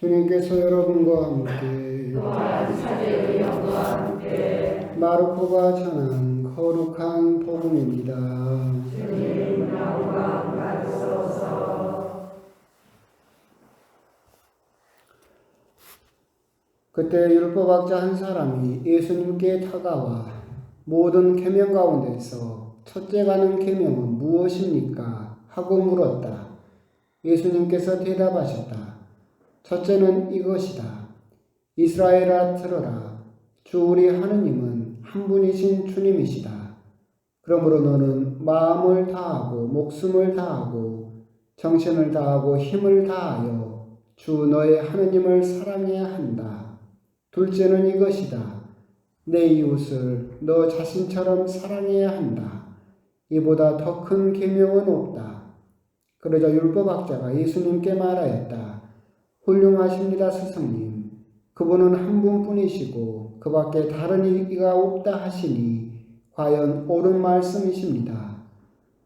주님께서 여러분과 함께 또한 사제의 영과 함께 마르코가 전한 거룩한 복음입니다. 주님 영광 받으소서. 그때 율법학자 한 사람이 예수님께 다가와 모든 계명 가운데서 첫째 가는 계명은 무엇입니까? 하고 물었다. 예수님께서 대답하셨다. 첫째는 이것이다. 이스라엘아 들어라. 주 우리 하느님은 한 분이신 주님이시다. 그러므로 너는 마음을 다하고 목숨을 다하고 정신을 다하고 힘을 다하여 주 너의 하느님을 사랑해야 한다. 둘째는 이것이다. 내 이웃을 너 자신처럼 사랑해야 한다. 이보다 더 큰 계명은 없다. 그러자 율법학자가 예수님께 말하였다. 훌륭하십니다, 스승님. 그분은 한 분뿐이시고 그 밖에 다른 이가 없다 하시니 과연 옳은 말씀이십니다.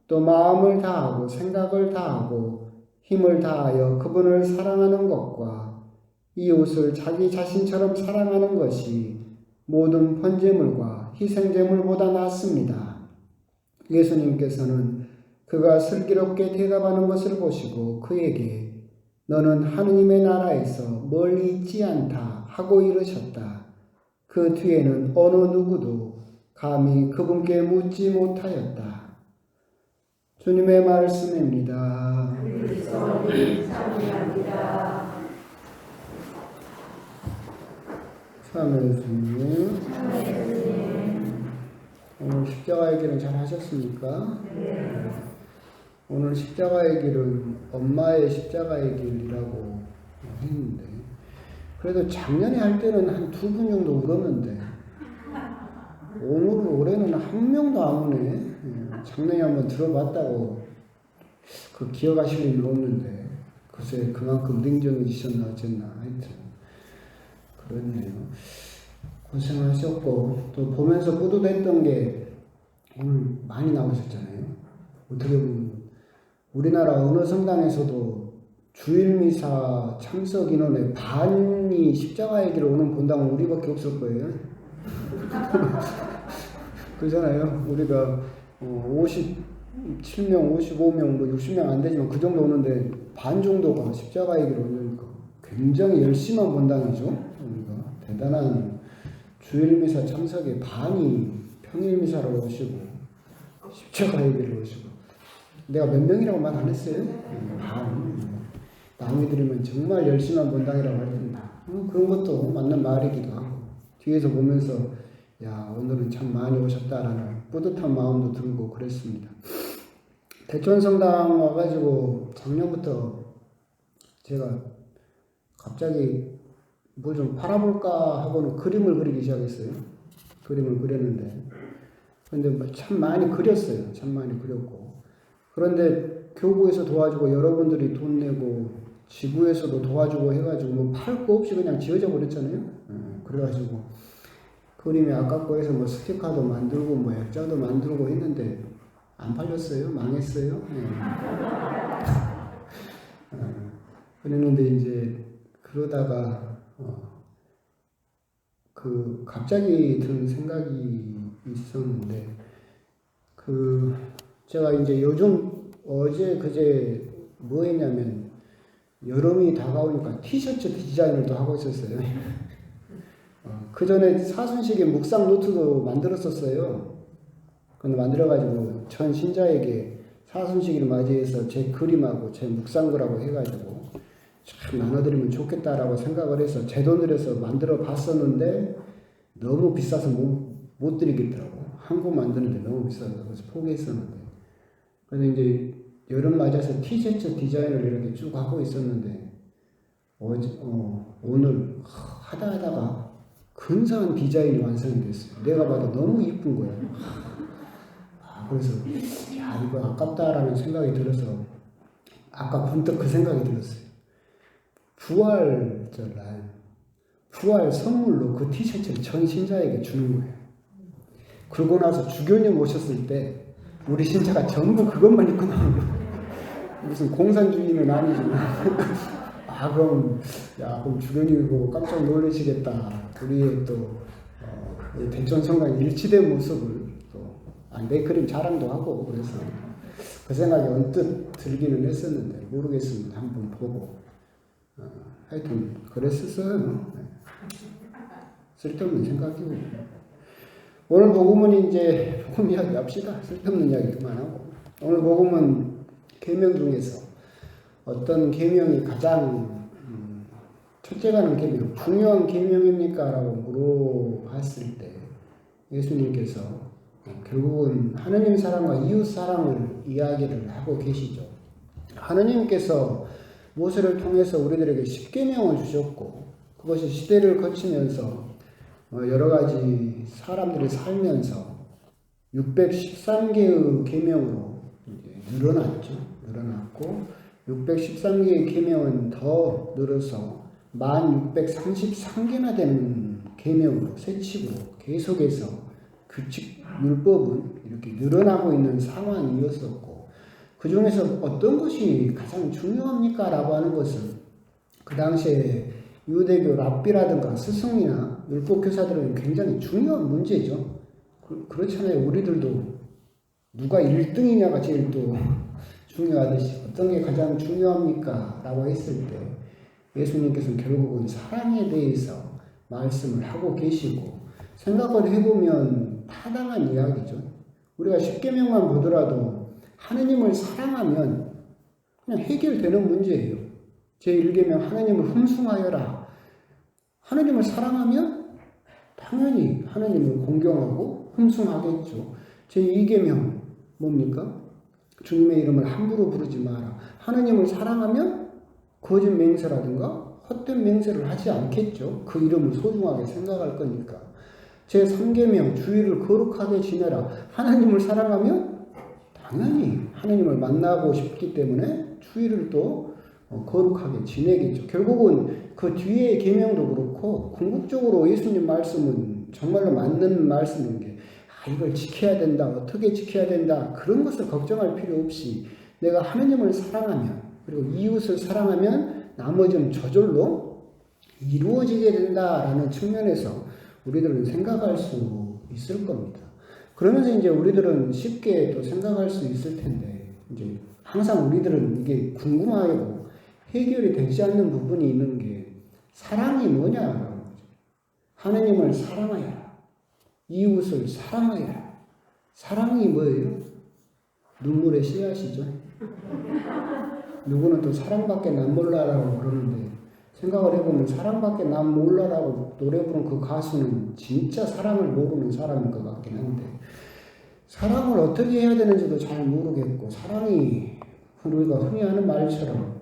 또 마음을 다하고 생각을 다하고 힘을 다하여 그분을 사랑하는 것과 이웃을 자기 자신처럼 사랑하는 것이 모든 번제물과 희생제물보다 낫습니다. 예수님께서는 그가 슬기롭게 대답하는 것을 보시고 그에게 너는 하느님의 나라에서 멀리 있지 않다 하고 이르셨다. 그 뒤에는 어느 누구도 감히 그분께 묻지 못하였다. 주님의 말씀입니다. 그리스도님 참여합니다. 참여해 주님. 오늘 십자가의 길은 잘 하셨습니까? 네. 오늘 십자가의 길은 엄마의 십자가의 길이라고 했는데 그래도 작년에 할 때는 한 2분 정도 울었는데 올해는 한 명도 안 우네. 작년에 한번 들어봤다고 그 기억하실 일은 없는데 글쎄 그만큼 냉정해지셨나 어쨌나 하여튼 그렇네요. 고생하셨고 또 보면서 뿌듯했던 게 오늘 많이 나오셨잖아요. 어떻게 보면 우리나라 어느 성당에서도 주일미사 참석 인원의 반이 십자가의 길을 오는 본당은 우리밖에 없을 거예요. 그러잖아요. 우리가 57명, 55명, 뭐 60명 안 되지만 그 정도 오는데 반 정도가 십자가의 길을 오니까 굉장히 열심한 본당이죠. 우리가 대단한 주일미사 참석의 반이 평일미사로 오시고 십자가의 길을 오시고 내가 몇 명이라고 말 안 했어요? 반. 남이 들으면 정말 열심한 본당이라고 할 텐데 그런 것도 맞는 말이기도 하고 뒤에서 보면서 야 오늘은 참 많이 오셨다라는 뿌듯한 마음도 들고 그랬습니다. 대천성당 와가지고 작년부터 제가 갑자기 뭘 좀 팔아볼까 하고는 그림을 그리기 시작했어요. 그림을 그렸는데 근데 참 많이 그렸어요. 참 많이 그렸고 그런데 교구에서 도와주고 여러분들이 돈 내고 지구에서도 도와주고 해가지고 뭐 팔 거 없이 그냥 지어져 버렸잖아요. 그래가지고 그림이 아깝고 해서 뭐 스티커도 만들고 뭐 액자도 만들고 했는데 안 팔렸어요. 망했어요. 그랬는데 이제 그러다가 그 갑자기 든 생각이 있었는데 제가 이제 요즘 어제 그제 뭐 했냐면 여름이 다가오니까 티셔츠 디자인을 또 하고 있었어요. 그 전에 사순식의 묵상 노트도 만들었었어요. 근데 만들어가지고 전 신자에게 사순식을 맞이해서 제 그림하고 제 묵상글하고 해가지고 참 나눠드리면 좋겠다라고 생각을 해서 제 돈을 해서 만들어 봤었는데 너무 비싸서 못 드리겠더라고. 한 권 만드는데 너무 비싸서 그래서 포기했었는데 그래서 이제 여름 맞아서 티셔츠 디자인을 이렇게 쭉 하고 있었는데 오늘 하다가 근사한 디자인이 완성이 됐어요. 내가 봐도 너무 이쁜 거야. 그래서 야 이거 아깝다라는 생각이 들어서 아까 번뜩 그 생각이 들었어요. 부활 선물로 그 티셔츠를 전 신자에게 주는 거예요. 그러고 나서 주교님 오셨을 때 우리 신자가 전부 그것만 입고 나오는 거예요. 무슨 공산주의는 아니지만 그럼 그럼 주변이 보고 깜짝 놀라시겠다. 우리의 또 대전성관 일치된 모습을 또 네이크림 자랑도 하고 그래서 그 생각이 언뜻 들기는 했었는데 모르겠습니다. 한번 보고 하여튼 그랬었어요. 쓸데없는 생각이고 오늘 복음은 이제 복음 이야기 합시다. 쓸데없는 이야기 그만하고 오늘 복음은 계명 중에서 어떤 계명이 가장 첫째가는 계명 중요한 계명입니까? 라고 물어봤을 때 예수님께서 결국은 하느님 사랑과 이웃 사랑을 이야기를 하고 계시죠. 하느님께서 모세를 통해서 우리들에게 십계명을 주셨고 그것이 시대를 거치면서 여러 가지 사람들이 살면서 613개의 계명으로 늘어났고 613개의 계명은 더 늘어서 1633개나 되는 계명으로 세칙으로 계속해서 규칙 율법은 이렇게 늘어나고 있는 상황이었었고 그 중에서 어떤 것이 가장 중요합니까? 라고 하는 것은 그 당시에 유대교 랍비라든가 스승이나 율법교사들은 굉장히 중요한 문제죠. 그렇잖아요. 우리들도 누가 1등이냐가 제일 또 중요하듯이 어떤 게 가장 중요합니까? 라고 했을 때 예수님께서는 결국은 사랑에 대해서 말씀을 하고 계시고 생각을 해보면 타당한 이야기죠. 우리가 10계명만 보더라도 하느님을 사랑하면 그냥 해결되는 문제예요. 제1계명 하느님을 흠숭하여라. 하느님을 사랑하면 당연히 하느님을 공경하고 흠숭하겠죠. 제2계명 뭡니까? 주님의 이름을 함부로 부르지 마라. 하느님을 사랑하면 거짓 맹세라든가 헛된 맹세를 하지 않겠죠. 그 이름을 소중하게 생각할 거니까. 제3계명 주의를 거룩하게 지내라. 하나님을 사랑하면 당연히 하나님을 만나고 싶기 때문에 주의를 또 거룩하게 지내겠죠. 결국은 그 뒤에 계명도 그렇고 궁극적으로 예수님 말씀은 정말로 맞는 말씀인 게 이걸 지켜야 된다. 어떻게 지켜야 된다. 그런 것을 걱정할 필요 없이 내가 하나님을 사랑하면 그리고 이웃을 사랑하면 나머지는 저절로 이루어지게 된다라는 측면에서 우리들은 생각할 수 있을 겁니다. 그러면서 이제 우리들은 쉽게 또 생각할 수 있을 텐데 이제 항상 우리들은 이게 궁금하고 해결이 되지 않는 부분이 있는 게 사랑이 뭐냐라는 거죠. 하나님을 사랑하여라. 이웃을 사랑하여라. 사랑이 뭐예요? 눈물의 씨앗이죠. 누구는 또 사랑밖에 난 몰라라고 그러는데 생각을 해보면 사랑밖에 난 몰라라고 노래 부른 그 가수는 진짜 사랑을 모르는 사람인 것 같긴 한데 사랑을 어떻게 해야 되는지도 잘 모르겠고 사랑이 우리가 흔히 하는 말처럼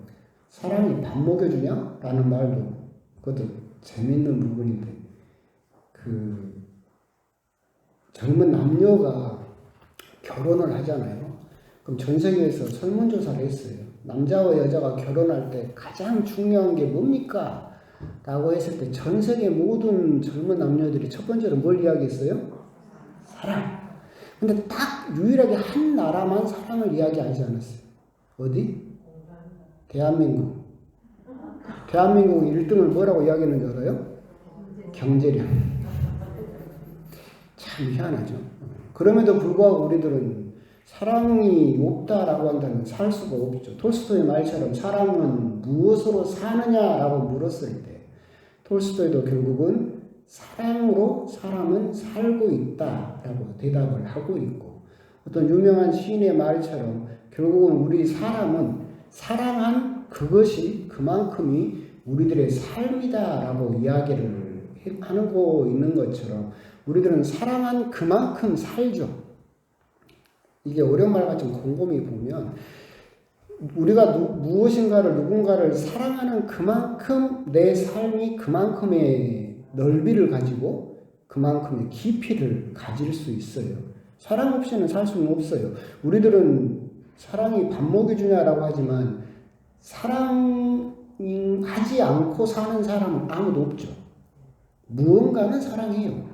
사랑이 밥 먹여주냐? 라는 말도 그것도 재밌는 부분인데 그 젊은 남녀가 결혼을 하잖아요. 그럼 전 세계에서 설문조사를 했어요. 남자와 여자가 결혼할 때 가장 중요한 게 뭡니까? 라고 했을 때 전 세계 모든 젊은 남녀들이 첫 번째로 뭘 이야기했어요? 사랑. 근데 딱 유일하게 한 나라만 사랑을 이야기하지 않았어요. 어디? 대한민국. 대한민국 1등을 뭐라고 이야기했는지 알아요? 경제력. 참 희한하죠. 그럼에도 불구하고 우리들은 사랑이 없다라고 한다면 살 수가 없죠. 톨스토이 말처럼 사랑은 무엇으로 사느냐라고 물었을 때 톨스토이도 결국은 사랑으로 사람은 살고 있다라고 대답을 하고 있고 어떤 유명한 시인의 말처럼 결국은 우리 사람은 사랑한 그것이 그만큼이 우리들의 삶이다라고 이야기를 하고 있는 것처럼 우리들은 사랑한 그만큼 살죠. 이게 어려운 말 같지만 곰곰이 보면 우리가 무엇인가를 누군가를 사랑하는 그만큼 내 삶이 그만큼의 넓이를 가지고 그만큼의 깊이를 가질 수 있어요. 사랑 없이는 살 수는 없어요. 우리들은 사랑이 밥 먹여주냐라고 하지만 사랑하지 않고 사는 사람은 아무도 없죠. 무언가는 사랑해요.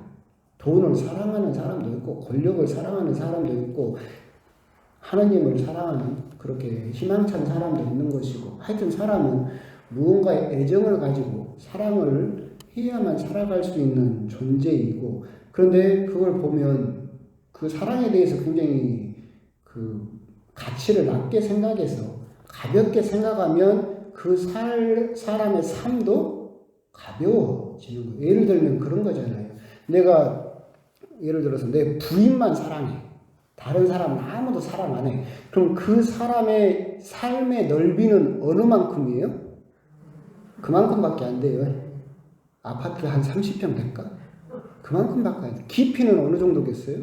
돈을 사랑하는 사람도 있고 권력을 사랑하는 사람도 있고 하나님을 사랑하는 그렇게 희망찬 사람도 있는 것이고 하여튼 사람은 무언가의 애정을 가지고 사랑을 해야만 살아갈 수 있는 존재이고, 그런데 그걸 보면 그 사랑에 대해서 굉장히 그 가치를 낮게 생각해서 가볍게 생각하면 그 사람의 삶도 가벼워지는 거예요. 예를 들면 그런 거잖아요. 내가 예를 들어서 내 부인만 사랑해. 다른 사람은 아무도 사랑 안 해. 그럼 그 사람의 삶의 넓이는 어느 만큼이에요? 그만큼밖에 안 돼요. 아파트 한 30평 될까? 그만큼밖에 안 돼. 깊이는 어느 정도겠어요?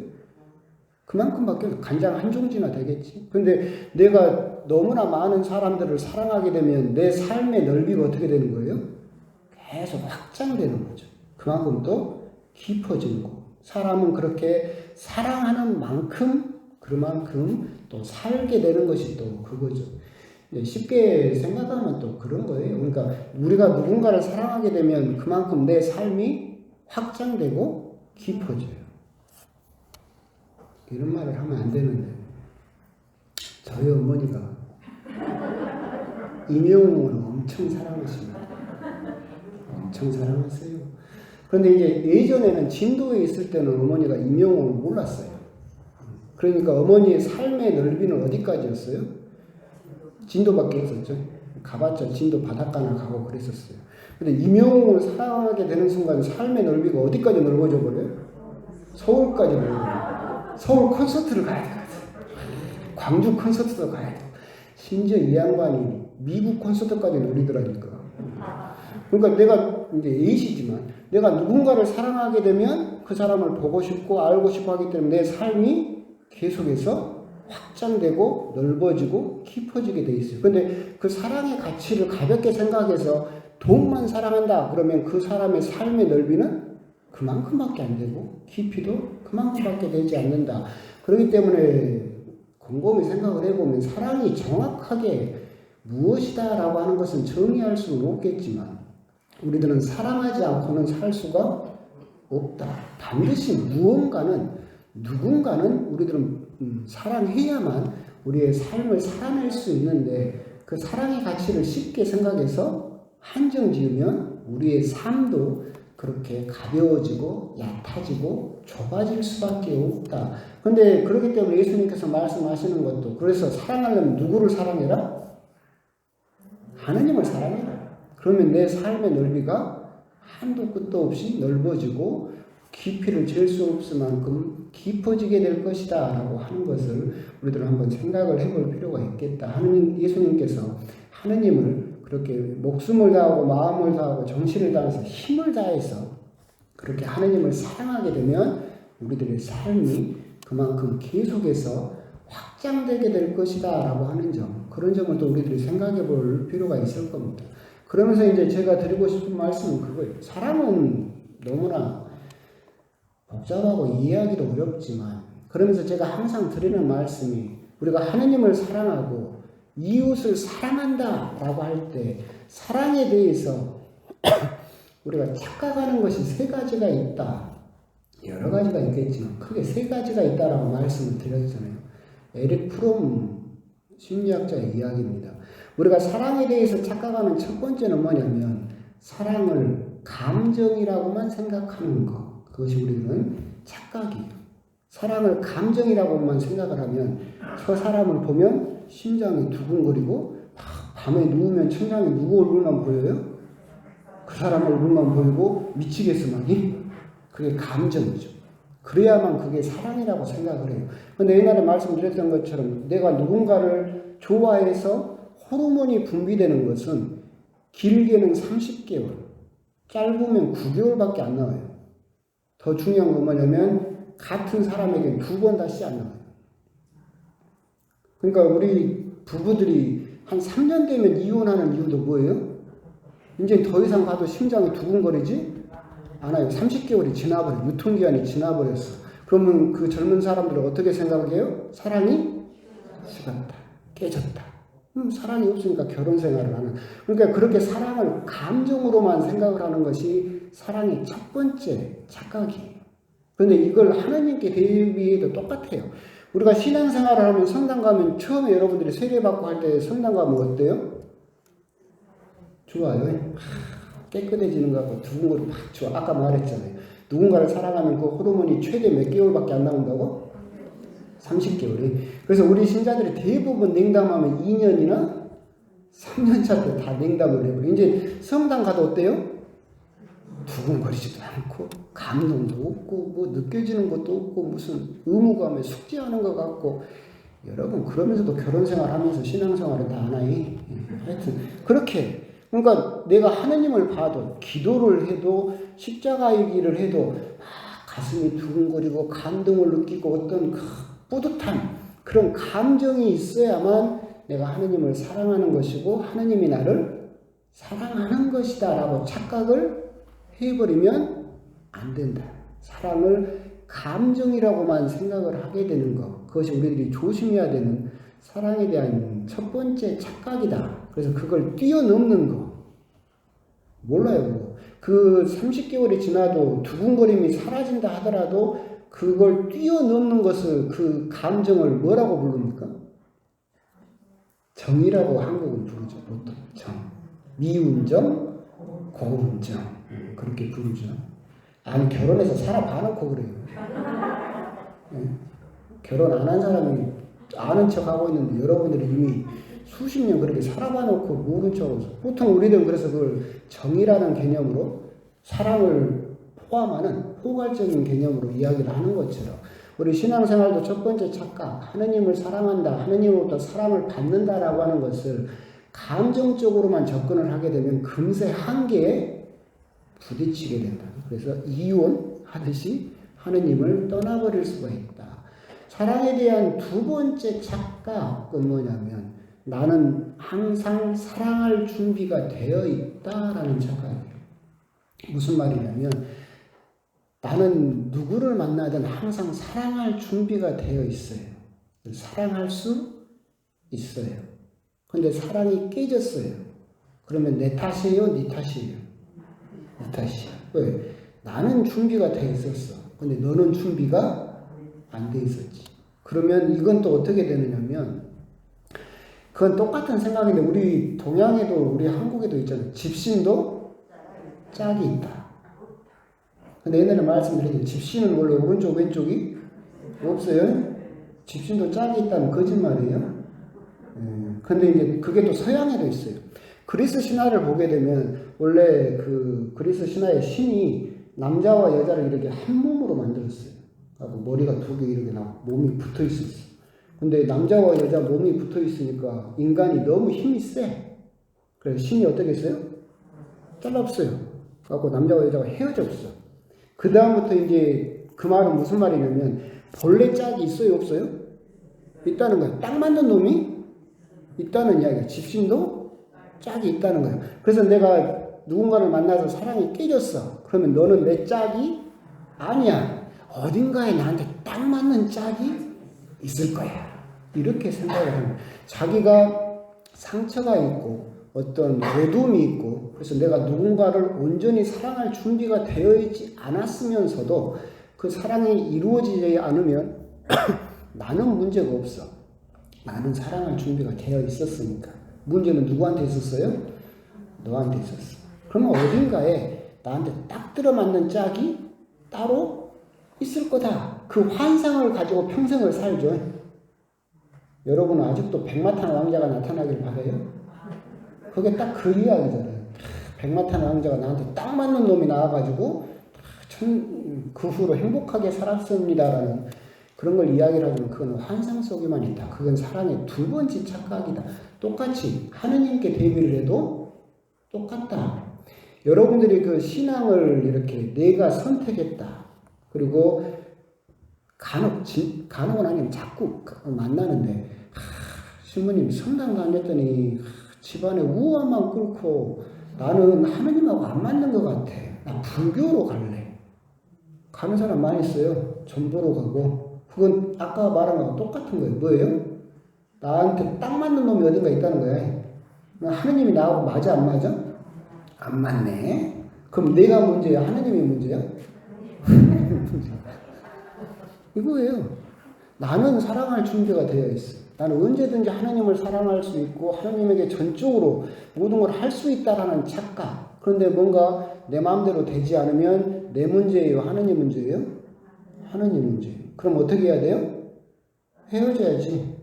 그만큼밖에 없어요. 간장 한 종지나 되겠지. 근데 내가 너무나 많은 사람들을 사랑하게 되면 내 삶의 넓이가 어떻게 되는 거예요? 계속 확장되는 거죠. 그만큼 또 깊어지는 거고. 사람은 그렇게 사랑하는 만큼 그만큼 또 살게 되는 것이 또 그거죠. 쉽게 생각하면 또 그런 거예요. 그러니까 우리가 누군가를 사랑하게 되면 그만큼 내 삶이 확장되고 깊어져요. 이런 말을 하면 안 되는데 저희 어머니가 임영웅을 엄청 사랑하십니다. 엄청 사랑하세요. 그런데 이제 예전에는 진도에 있을 때는 어머니가 임영웅을 몰랐어요. 그러니까 어머니의 삶의 넓이는 어디까지였어요? 진도밖에 없었죠. 가봤자 진도 바닷가나 가고 그랬었어요. 근데 임영웅을 사랑하게 되는 순간 삶의 넓이가 어디까지 넓어져 버려요? 서울까지 넓어요. 서울 콘서트를 가야 되거든. 광주 콘서트도 가야 돼. 심지어 이 양반이 미국 콘서트까지 노리더라니까. 그러니까 내가 이제 A시지만 내가 누군가를 사랑하게 되면 그 사람을 보고 싶고 알고 싶어 하기 때문에 내 삶이 계속해서 확장되고 넓어지고 깊어지게 돼 있어요. 근데 그 사랑의 가치를 가볍게 생각해서 돈만 사랑한다 그러면 그 사람의 삶의 넓이는 그만큼밖에 안 되고 깊이도 그만큼밖에 되지 않는다. 그렇기 때문에 곰곰이 생각을 해보면 사랑이 정확하게 무엇이다라고 하는 것은 정의할 수는 없겠지만 우리들은 사랑하지 않고는 살 수가 없다. 반드시 누군가는 우리들은 사랑해야만 우리의 삶을 살아낼 수 있는데 그 사랑의 가치를 쉽게 생각해서 한정 지으면 우리의 삶도 그렇게 가벼워지고 얕아지고 좁아질 수밖에 없다. 그런데 그렇기 때문에 예수님께서 말씀하시는 것도 그래서 사랑하려면 누구를 사랑해라? 하느님을 사랑해라. 그러면 내 삶의 넓이가 한도 끝도 없이 넓어지고 깊이를 잴 수 없을 만큼 깊어지게 될 것이다 라고 하는 것을 우리들은 한번 생각을 해볼 필요가 있겠다. 예수님께서 하느님을 그렇게 목숨을 다하고 마음을 다하고 정신을 다해서 힘을 다해서 그렇게 하느님을 사랑하게 되면 우리들의 삶이 그만큼 계속해서 확장되게 될 것이다 라고 하는 점, 그런 점을 또 우리들이 생각해 볼 필요가 있을 겁니다. 그러면서 이제 제가 드리고 싶은 말씀은 그거예요. 사랑은 너무나 복잡하고 이해하기도 어렵지만 그러면서 제가 항상 드리는 말씀이 우리가 하느님을 사랑하고 이웃을 사랑한다 라고 할 때 사랑에 대해서 우리가 착각하는 것이 세 가지가 있다. 여러 가지가 있겠지만 크게 세 가지가 있다라고 말씀을 드렸잖아요. 에릭 프롬 심리학자의 이야기입니다. 우리가 사랑에 대해서 착각하는 첫 번째는 뭐냐면 사랑을 감정이라고만 생각하는 것. 그것이 우리는 착각이에요. 사랑을 감정이라고만 생각을 하면 저 사람을 보면 심장이 두근거리고 밤에 누우면 천장에 누구 얼굴만 보여요? 그 사람 얼굴만 보이고 미치겠으마니? 그게 감정이죠. 그래야만 그게 사랑이라고 생각을 해요. 근데 옛날에 말씀드렸던 것처럼 내가 누군가를 좋아해서 호르몬이 분비되는 것은 길게는 30개월, 짧으면 9개월밖에 안 나와요. 더 중요한 건 뭐냐면 같은 사람에게 2번 다시 안 나와요. 그러니까 우리 부부들이 한 3년 되면 이혼하는 이유도 뭐예요? 이제 더 이상 가도 심장이 두근거리지 않아요. 30개월이 지나버려. 유통기한이 지나버렸어. 그러면 그 젊은 사람들은 어떻게 생각해요? 사랑이 식었다. 깨졌다. 사랑이 없으니까 결혼 생활을 하는. 그러니까 그렇게 사랑을 감정으로만 생각을 하는 것이 사랑의 첫 번째 착각이에요. 그런데 이걸 하나님께 대비해도 똑같아요. 우리가 신앙생활을 하면 성당 가면 처음에 여러분들이 세례받고 할 때 성당 가면 어때요? 좋아요. 깨끗해지는 것 같고 두근거리고 막 좋아. 아까 말했잖아요. 누군가를 사랑하면 그 호르몬이 최대 몇 개월밖에 안 나온다고? 30개월이. 그래서 우리 신자들이 대부분 냉담하면 2년이나 3년차 때 다 냉담을 해버려. 이제 성당 가도 어때요? 두근거리지도 않고 감동도 없고 뭐 느껴지는 것도 없고 무슨 의무감에 숙제하는 것 같고. 여러분 그러면서도 결혼생활 하면서 신앙생활은 다 하나요? 하여튼 그렇게 그러니까 내가 하느님을 봐도 기도를 해도 십자가의 길을 해도 가슴이 두근거리고 감동을 느끼고 어떤 그 뿌듯한 그런 감정이 있어야만 내가 하느님을 사랑하는 것이고 하느님이 나를 사랑하는 것이다 라고 착각을 해버리면 안 된다. 사랑을 감정이라고만 생각을 하게 되는 것, 그것이 우리들이 조심해야 되는 사랑에 대한 첫 번째 착각이다. 그래서 그걸 뛰어넘는 거 몰라요. 그거. 그 30개월이 지나도 두근거림이 사라진다 하더라도 그걸 뛰어넘는 것을 그 감정을 뭐라고 부릅니까? 정이라고 한국은 부르죠. 보통 정. 미운 정, 고운 정. 그렇게 부르죠. 아니 결혼해서 살아봐놓고 그래요. 네? 결혼 안 한 사람이 아는 척하고 있는데 여러분들이 이미 수십 년 그렇게 살아봐놓고 모른 척하고 있어요. 보통 우리들은 그래서 그걸 정이라는 개념으로 사랑을 포함하는 포괄적인 개념으로 이야기를 하는 것처럼 우리 신앙생활도 첫 번째 착각, 하느님을 사랑한다, 하느님으로부터 사랑을 받는다라고 하는 것을 감정적으로만 접근을 하게 되면 금세 한계에 부딪히게 된다. 그래서 이혼하듯이 하느님을 떠나버릴 수가 있다. 사랑에 대한 두 번째 착각은 뭐냐면 나는 항상 사랑할 준비가 되어 있다라는 착각이에요. 무슨 말이냐면 나는 누구를 만나든 항상 사랑할 준비가 되어 있어요. 사랑할 수 있어요. 근데 사랑이 깨졌어요. 그러면 내 탓이에요? 네 탓이에요? 네 탓이야. 왜? 나는 준비가 되어 있었어. 근데 너는 준비가 안 돼 있었지. 그러면 이건 또 어떻게 되느냐면 그건 똑같은 생각인데 우리 동양에도 우리 한국에도 있잖아요. 집신도 짝이 있다. 근데 옛날에 말씀드렸죠. 집신은 원래 오른쪽 왼쪽이 없어요. 집신도 짝이 있다는 거짓말이에요. 근데 이제 그게 또 서양에도 있어요. 그리스 신화를 보게 되면 원래 그 그리스 신화의 신이 남자와 여자를 이렇게 한 몸으로 만들었어요. 머리가 두 개 이렇게 나오고 몸이 붙어 있었어. 근데 남자와 여자 몸이 붙어 있으니까 인간이 너무 힘이 세. 그래서 신이 어떻게 했어요? 잘라없어요. 그래갖고 남자와 여자가 헤어졌어. 그 다음부터 이제 그 말은 무슨 말이냐면 본래 짝이 있어요, 없어요? 있다는 거예요. 딱 맞는 놈이 있다는 이야기야. 집신도 짝이 있다는 거예요. 그래서 내가 누군가를 만나서 사랑이 깨졌어. 그러면 너는 내 짝이 아니야. 어딘가에 나한테 딱 맞는 짝이 있을 거야. 이렇게 생각을 합니다. 자기가 상처가 있고 어떤 외도움이 있고 그래서 내가 누군가를 온전히 사랑할 준비가 되어 있지 않았으면서도 그 사랑이 이루어지지 않으면 나는 문제가 없어. 나는 사랑할 준비가 되어 있었으니까. 문제는 누구한테 있었어요? 너한테 있었어. 그러면 어딘가에 나한테 딱 들어맞는 짝이 따로 있을 거다. 그 환상을 가지고 평생을 살죠. 여러분은 아직도 백마탄 왕자가 나타나길 바라요? 그게 딱 그 이야기잖아요. 백마탄 왕자가 나한테 딱 맞는 놈이 나와가지고 그 후로 행복하게 살았습니다라는 그런 걸 이야기를 하지만 그건 환상 속에만 있다. 그건 사랑의 두 번째 착각이다. 똑같이 하느님께 대비를 해도 똑같다. 여러분들이 그 신앙을 이렇게 내가 선택했다. 그리고 간혹은 아니면 자꾸 만나는데 신부님 성당 다녔더니 집안에 우화만 끓고 나는 하느님하고 안 맞는 것 같아. 나 불교로 갈래. 가는 사람 많이 있어요. 전도로 가고. 그건 아까 말한 거랑 똑같은 거예요. 뭐예요? 나한테 딱 맞는 놈이 어딘가 있다는 거야. 하느님이 나하고 맞아 안 맞아? 안 맞네. 그럼 내가 문제야? 하느님이 문제야? 이거예요. 나는 사랑할 준비가 되어 있어. 나는 언제든지 하나님을 사랑할 수 있고 하나님에게 전적으로 모든 걸 할 수 있다라는 착각. 그런데 뭔가 내 마음대로 되지 않으면 내 문제예요? 하나님 문제예요? 하나님 문제예요. 그럼 어떻게 해야 돼요? 헤어져야지.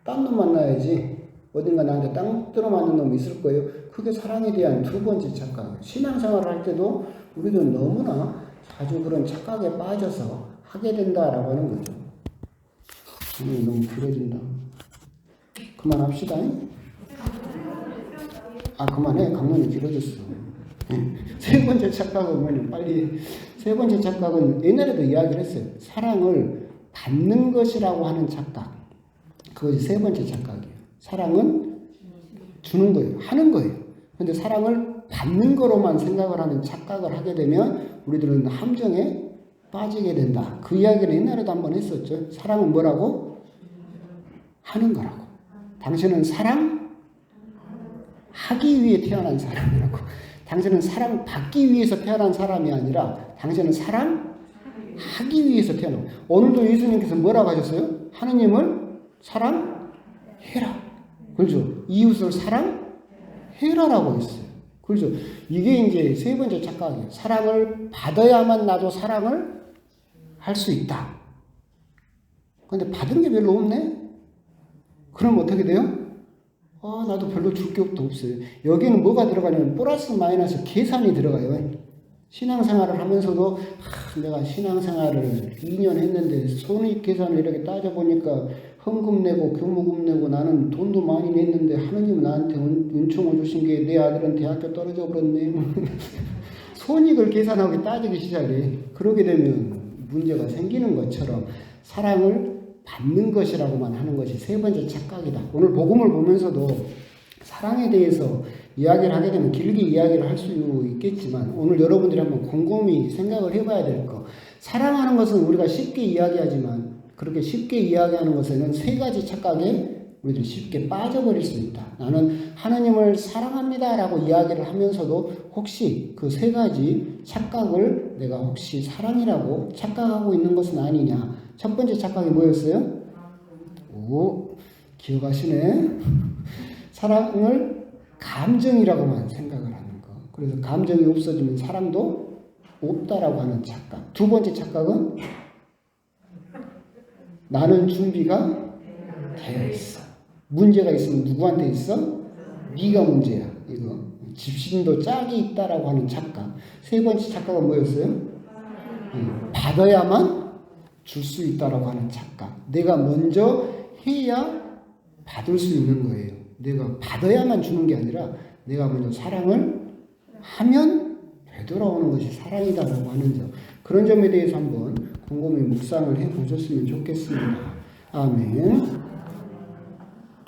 딴 놈 만나야지. 어딘가 나한테 땅 들어맞는 놈이 있을 거예요. 그게 사랑에 대한 두 번째 착각. 신앙생활을 할 때도 우리는 너무나 자주 그런 착각에 빠져서 하게 된다라고 하는 거죠. 너무 길어진다. 그만합시다. 그만해. 강론이 길어졌어. 세 번째 착각은 뭐냐? 빨리. 세 번째 착각은 옛날에도 이야기를 했어요. 사랑을 받는 것이라고 하는 착각. 그것이 세 번째 착각이에요. 사랑은 주는 거예요. 하는 거예요. 근데 사랑을 받는 거로만 생각을 하는 착각을 하게 되면 우리들은 함정에 빠지게 된다. 그 이야기를 옛날에도 한번 했었죠. 사랑은 뭐라고? 하는 거라고. 당신은 사랑하기 위해 태어난 사람이라고. 당신은 사랑받기 위해서 태어난 사람이 아니라 당신은 사랑하기 위해서 태어난 거예요. 오늘도 예수님께서 뭐라고 하셨어요? 하느님을 사랑해라. 그렇죠? 이웃을 사랑해라라고 했어요. 그렇죠? 이게 이제 세 번째 착각이에요. 사랑을 받아야만 나도 사랑을 할 수 있다. 근데 받은 게 별로 없네? 그럼 어떻게 돼요? 나도 별로 줄 게 없어요. 여기는 뭐가 들어가냐면 플러스 마이너스 계산이 들어가요. 신앙생활을 하면서도 내가 신앙생활을 2년 했는데 손익계산을 이렇게 따져보니까 헌금 내고 교무금 내고 나는 돈도 많이 냈는데 하느님은 나한테 은총을 주신 게 내 아들은 대학교 떨어져 버렸네. 손익을 계산하고 따지기 시작해. 그러게 되면 문제가 생기는 것처럼 사랑을 받는 것이라고만 하는 것이 세 번째 착각이다. 오늘 복음을 보면서도 사랑에 대해서 이야기를 하게 되면 길게 이야기를 할 수 있겠지만 오늘 여러분들이 한번 곰곰이 생각을 해봐야 될 거. 사랑하는 것은 우리가 쉽게 이야기하지만 그렇게 쉽게 이야기하는 것에는 세 가지 착각에 우리들이 쉽게 빠져버릴 수 있다. 나는 하나님을 사랑합니다 라고 이야기를 하면서도 혹시 그 세 가지 착각을 내가 혹시 사랑이라고 착각하고 있는 것은 아니냐. 첫 번째 착각이 뭐였어요? 기억하시네. 사랑을 감정이라고만 생각을 하는 거. 그래서 감정이 없어지면 사랑도 없다라고 하는 착각. 두 번째 착각은 나는 준비가 되어 있어. 문제가 있으면 누구한테 있어? 네가 문제야. 이거 집신도 짝이 있다라고 하는 착각. 세 번째 착각은 뭐였어요? 받아야만 줄 수 있다라고 하는 착각. 내가 먼저 해야 받을 수 있는 거예요. 내가 받아야만 주는 게 아니라 내가 먼저 사랑을 하면 되돌아오는 것이 사랑이다라고 하는 점. 그런 점에 대해서 한번 곰곰이 묵상을 해보셨으면 좋겠습니다. 아멘.